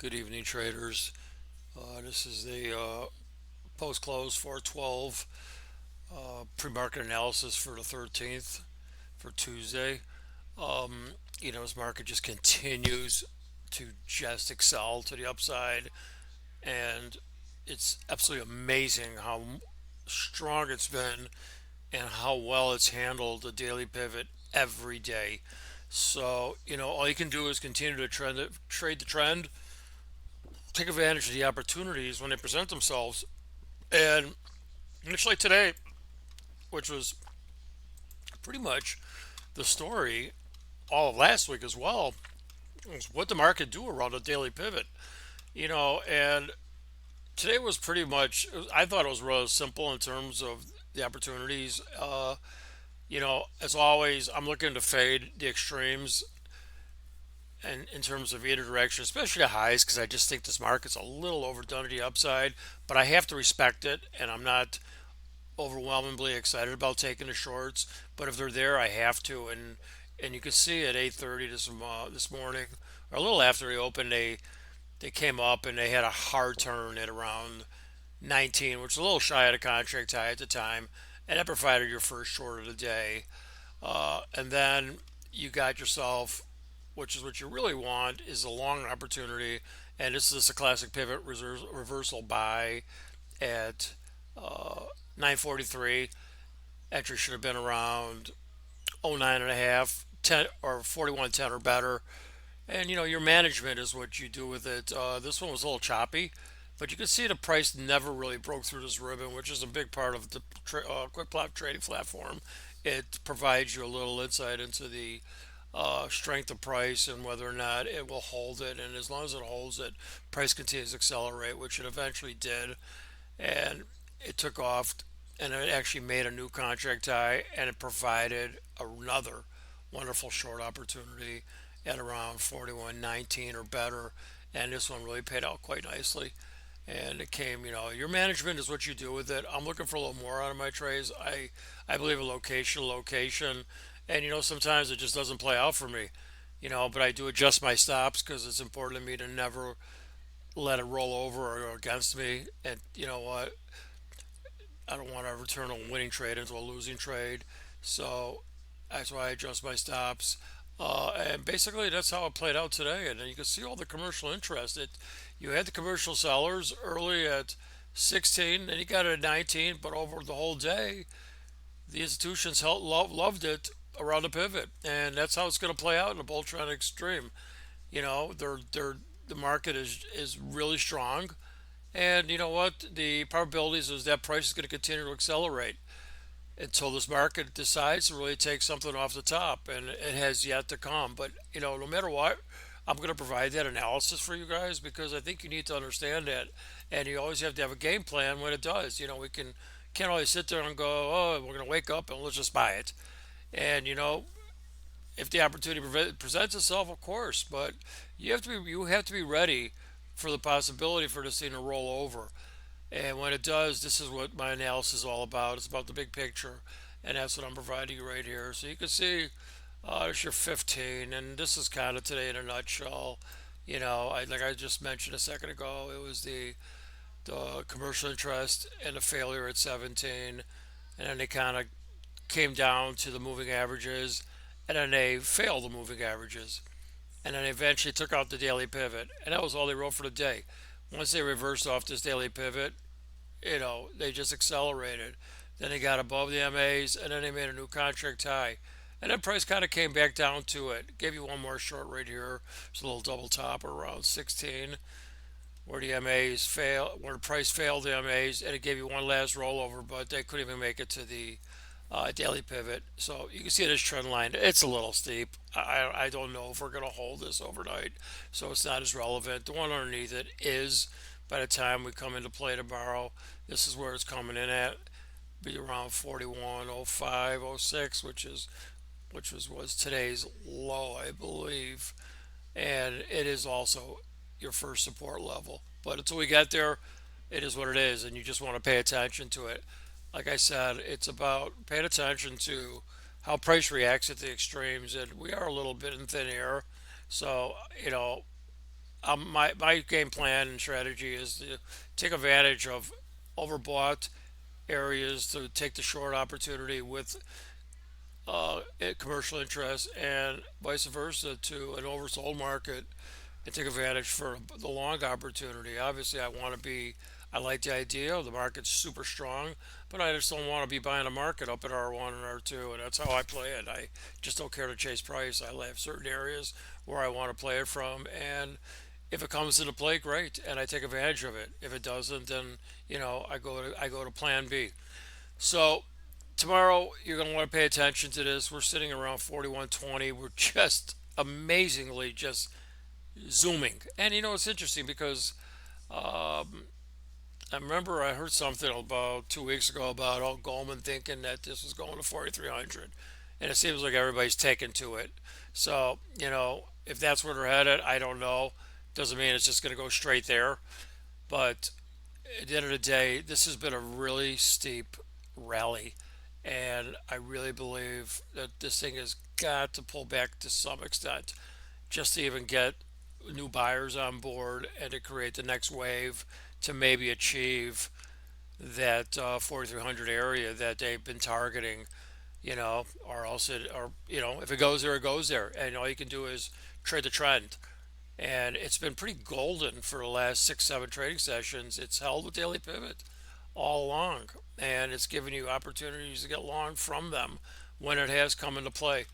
Good evening, traders. This is the post close 412 pre market analysis for the 13th for Tuesday. This market just continues to just excel to the upside, and it's absolutely amazing how strong it's been and how well it's handled the daily pivot every day. So, all you can do is continue to trade the trend, take advantage of the opportunities when they present themselves. And initially today, which was pretty much the story all of last week as well, was what the market do around a daily pivot. And today was pretty much, I thought it was really simple in terms of the opportunities. As always, I'm looking to fade the extremes and in terms of either direction, especially the highs, because I just think this market's a little overdone to the upside. But I have to respect it, and I'm not overwhelmingly excited about taking the shorts, but if they're there, I have to. And you can see at 8:30 this morning, or a little after they opened, they came up and they had a hard turn at around 19, which was a little shy of the contract high at the time, and that provided your first short of the day. And then you got yourself, which is what you really want, is a long opportunity, and this is a classic pivot reversal buy at 943. Entry should have been around 09 and a half, 10 or 41.10 or better. And your management is what you do with it. This one was a little choppy, but you can see the price never really broke through this ribbon, which is a big part of the quick plot trading platform. It provides you a little insight into the strength of price and whether or not it will hold it. And as long as it holds it, price continues to accelerate, which it eventually did. And it took off and it actually made a new contract high and it provided another wonderful short opportunity at around 41.19 or better. And this one really paid out quite nicely. And it came, your management is what you do with it. I'm looking for a little more out of my trades. I believe in location. And, sometimes it just doesn't play out for me, but I do adjust my stops because it's important to me to never let it roll over or go against me. And you know what? I don't want to ever turn a winning trade into a losing trade. So that's why I adjust my stops. And basically, that's how it played out today. And you can see all the commercial interest. You had the commercial sellers early at 16, and you got it at 19. But over the whole day, the institutions loved it around the pivot, and that's how it's going to play out in the bull trend extreme. The market is really strong, and you know what? The probabilities is that price is going to continue to accelerate until this market decides to really take something off the top, and it has yet to come. But no matter what, I'm going to provide that analysis for you guys because I think you need to understand that, and you always have to have a game plan when it does. We can't always sit there and go, oh, we're going to wake up and let's just buy it. And if the opportunity presents itself, of course, but you have to be ready for the possibility for this thing to roll over. And when it does, this is what my analysis is all about. It's about the big picture, and that's what I'm providing you right here. So you can see there's your 15, and this is kind of today in a nutshell. Like I just mentioned a second ago, it was the commercial interest and the failure at 17, and then they kind of came down to the moving averages, and then they failed the moving averages, and then they eventually took out the daily pivot, and that was all they wrote for the day. Once they reversed off this daily pivot, they just accelerated. Then they got above the MAs, and then they made a new contract high. And then price kind of came back down to it. Gave you one more short right here. It's a little double top around 16, where the MAs fail, where the price failed the MAs, and it gave you one last rollover, but they couldn't even make it to the daily pivot. So you can see this trend line. It's a little steep. I don't know if we're going to hold this overnight, so it's not as relevant. The one underneath it is. By the time we come into play tomorrow, this is where it's coming in at. Be around 41.05, 06, which was today's low, I believe, and it is also your first support level. But until we get there, it is what it is, and you just want to pay attention to it. Like I said, it's about paying attention to how price reacts at the extremes, and we are a little bit in thin air. So, my game plan and strategy is to take advantage of overbought areas to take the short opportunity with commercial interest, and vice versa to an oversold market and take advantage for the long opportunity. Obviously, I like the idea. The market's super strong, but I just don't want to be buying a market up at R1 and R2, and that's how I play it. I just don't care to chase price. I have certain areas where I want to play it from, and if it comes into play, great, and I take advantage of it. If it doesn't, then I go to Plan B. So tomorrow you're going to want to pay attention to this. We're sitting around 41.20. We're just amazingly just zooming. And it's interesting because I remember I heard something about 2 weeks ago about Goldman thinking that this was going to 4,300, and it seems like everybody's taken to it. So if that's where they're headed, I don't know. Doesn't mean it's just going to go straight there, but at the end of the day, this has been a really steep rally, and I really believe that this thing has got to pull back to some extent just to even get new buyers on board and to create the next wave to maybe achieve that 4,300 area that they've been targeting, or else if it goes there, it goes there. And all you can do is trade the trend. And it's been pretty golden for the last 6, 7 trading sessions. It's held a daily pivot all along, and it's given you opportunities to get long from them when it has come into play.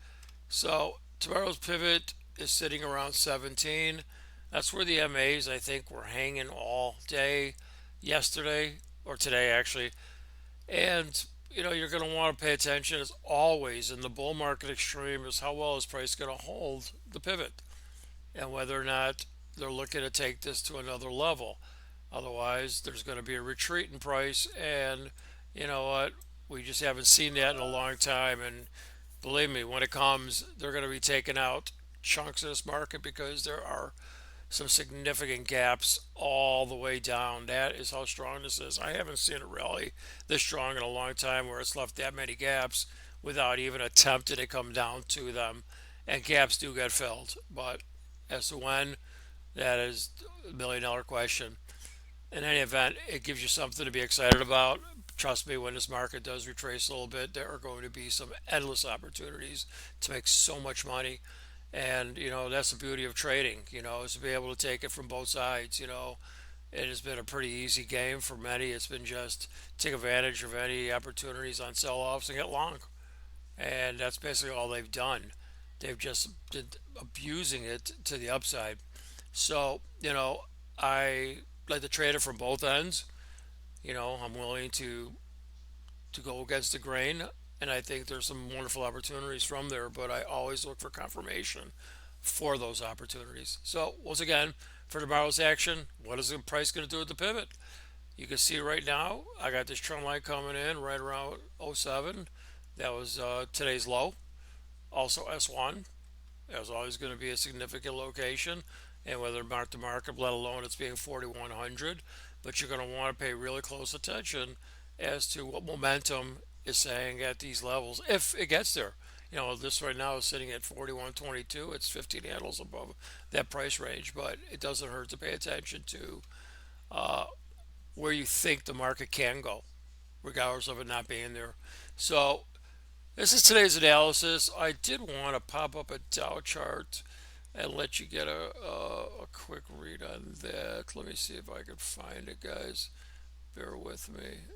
So tomorrow's pivot is sitting around 17. That's where the MAs I think were hanging all day yesterday or today actually. And you're going to want to pay attention as always in the bull market extreme is how well is price going to hold the pivot and whether or not they're looking to take this to another level. Otherwise, there's going to be a retreat in price, and you know what? We just haven't seen that in a long time. And believe me, when it comes, they're going to be taking out chunks of this market because there are some significant gaps all the way down. That is how strong this is. I haven't seen a rally this strong in a long time where it's left that many gaps without even attempting to come down to them. And gaps do get filled, but as to when, that is a $1 million question. In any event, it gives you something to be excited about. Trust me, when this market does retrace a little bit, there are going to be some endless opportunities to make so much money. And, that's the beauty of trading, is to be able to take it from both sides. It has been a pretty easy game for many. It's been just take advantage of any opportunities on sell offs and get long. And that's basically all they've done. They've just been abusing it to the upside. So, I like to trade it from both ends. I'm willing to go against the grain, and I think there's some wonderful opportunities from there. But I always look for confirmation for those opportunities. So once again, for tomorrow's action, what is the price going to do with the pivot? You can see right now, I got this trend line coming in right around '07. That was today's low. Also S1. There's always going to be a significant location, and whether mark to market, let alone it's being 4,100. But you're going to want to pay really close attention as to what momentum is saying at these levels if it gets there. This right now is sitting at 41.22. It's 15 handles above that price range, but it doesn't hurt to pay attention to where you think the market can go, regardless of it not being there. So this is today's analysis. I did want to pop up a Dow chart and let you get a quick read on that. Let me see if I can find it, guys. Bear with me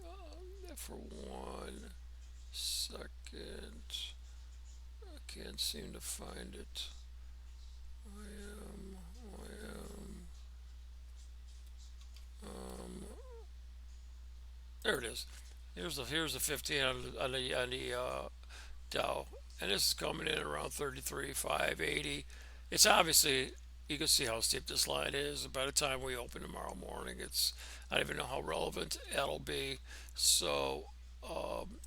for 1 second. I can't seem to find it. Um, there it is. Here's the 15 on the Dow, and this is coming in around 33,580. It's obviously you can see how steep this line is. By the time we open tomorrow morning, I don't even know how relevant it'll be. So,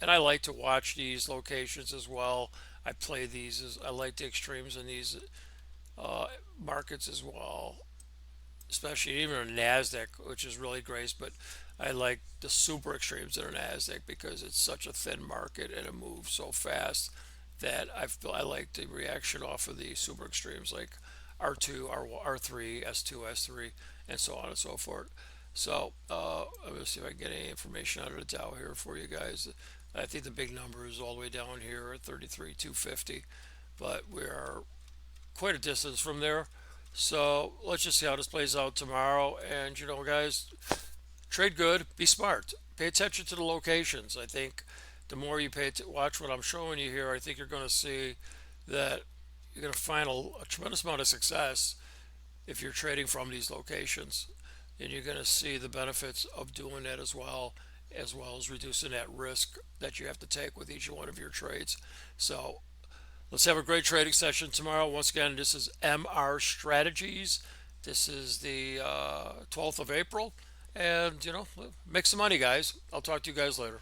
and I like to watch these locations as well. I play these as I like the extremes in these markets as well, especially even in Nasdaq, which is really great. But I like the super extremes in a Nasdaq because it's such a thin market and it moves so fast that I like the reaction off of the super extremes. Like R2, R3, S2, S3, and so on and so forth. So let me see if I can get any information out of the Dow here for you guys. I think the big number is all the way down here at 33,250, but we are quite a distance from there. So let's just see how this plays out tomorrow. And guys, trade good, be smart, pay attention to the locations. I think the more you watch what I'm showing you here, I think you're going to see that you're going to find a tremendous amount of success if you're trading from these locations, and you're going to see the benefits of doing that as well as reducing that risk that you have to take with each one of your trades. So let's have a great trading session tomorrow. Once again, this is MR Strategies. This is the 12th of April. And, make some money, guys. I'll talk to you guys later.